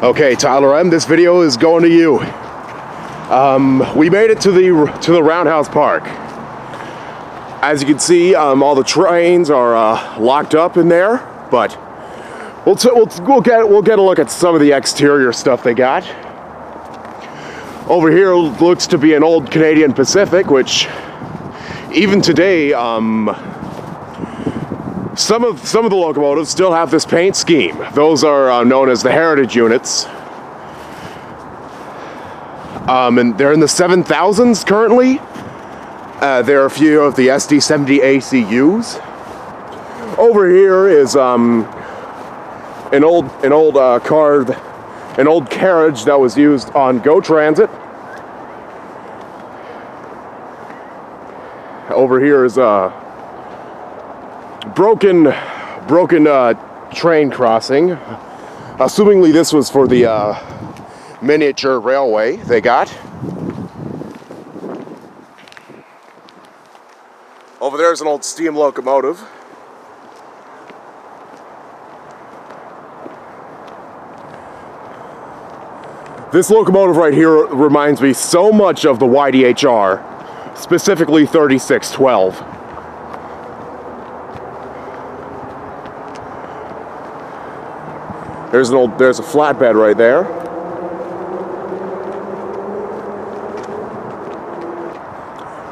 Okay, Tyler M., this video is going to you. We made it to the Roundhouse Park. As you can see, all the trains are locked up in there, but we'll get a look at some of the exterior stuff they got. Over here looks to be an old Canadian Pacific, which even today, some of the locomotives still have this paint scheme. Those are known as the heritage units. And they're in the 7000s currently. There are a few of the SD70 ACUs. Over here is an old carriage that was used on GO Transit. Over here is a broken train crossing. Assumingly this was for the miniature railway they got. Over there is an old steam locomotive. This locomotive right here reminds me so much of the YDHR, specifically 3612. There's a flatbed right there.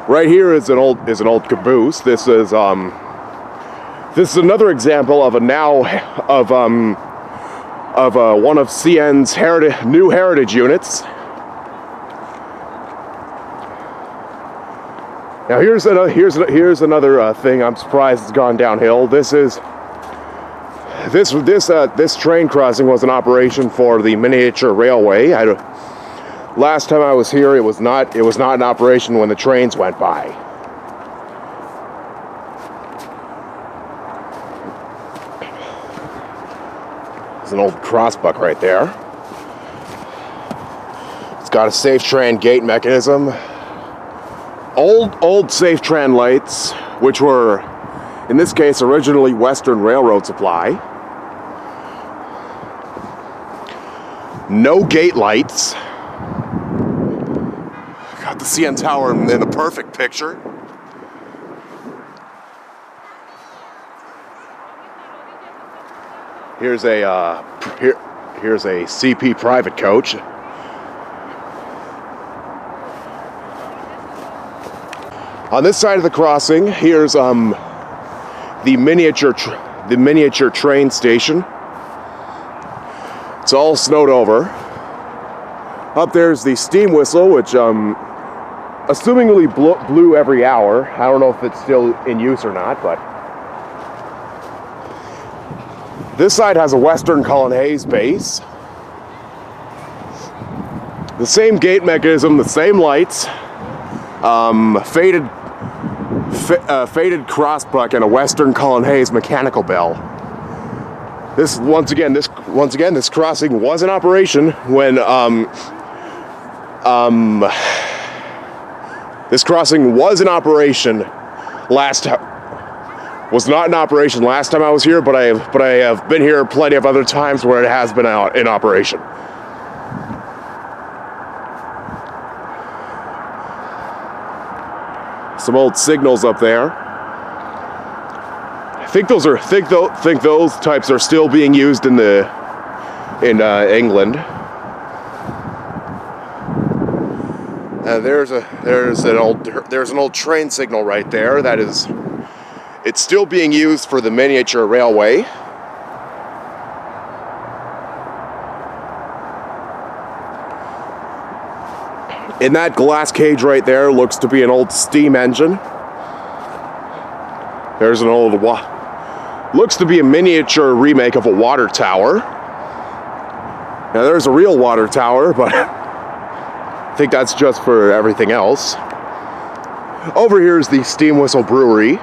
Right here is an old caboose. This is another example of one of CN's new heritage units. Now here's another thing I'm surprised has gone downhill. This train crossing was an operation for the miniature railway. Last time I was here, it was not in operation when the trains went by. There's an old crossbuck right there. It's got a safe tran gate mechanism. Old safe tran lights, which were, in this case, originally Western Railroad supply. No gate lights. Got the CN Tower in a perfect picture. Here's a CP private coach. On this side of the crossing, here's the miniature train station. It's all snowed over. Up there's the steam whistle, which assumingly blew every hour. I don't know if it's still in use or not, but this side has a Western Cullen Hayes base. The same gate mechanism, the same lights, faded crossbuck, and a Western Cullen Hayes mechanical bell. This crossing was in operation when this crossing was in operation was not in operation last time I was here, but I have been here plenty of other times where it has been out in operation. Some old signals up there. I think those types are still being used in England. There's an old train signal right there. It's still being used for the miniature railway. In that glass cage right there looks to be an old steam engine. There's an old looks to be a miniature remake of a water tower. Now there's a real water tower, but I think that's just for everything else. Over here is the Steam Whistle Brewery.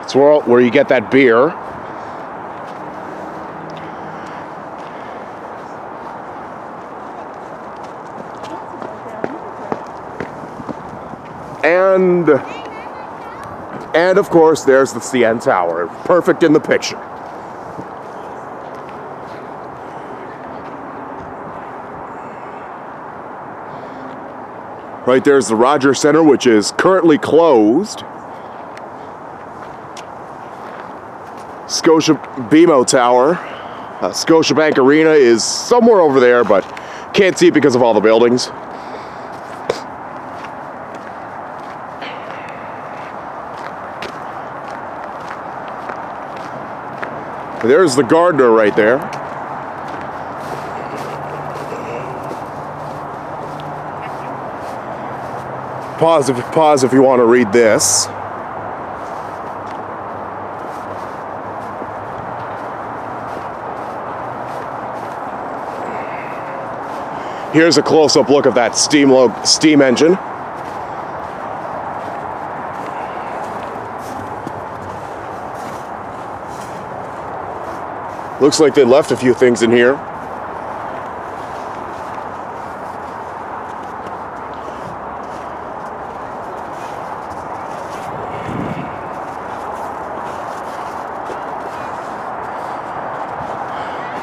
It's where you get that beer. And of course, there's the CN Tower, perfect in the picture. Right there's the Rogers Center, which is currently closed. Scotia BMO Tower. Scotiabank Arena is somewhere over there, but can't see it because of all the buildings. There's the Gardner right there. Pause if you want to read this. Here's a close-up look of that steam engine. Looks like they left a few things in here.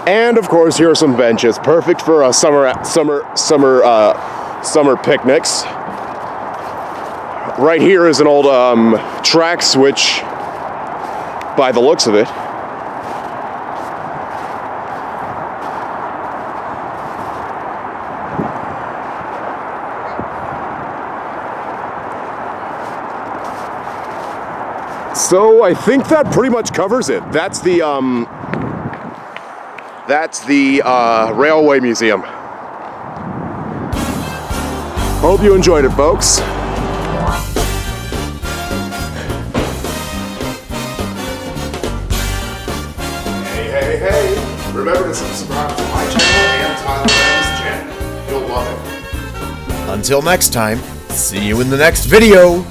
And of course, here are some benches, perfect for summer picnics. Right here is an old track switch, by the looks of it. So I think that pretty much covers it. That's the Railway Museum. Hope you enjoyed it, folks. Hey. Remember to subscribe to my channel and Tyler Rand's channel. You'll love it. Until next time, see you in the next video.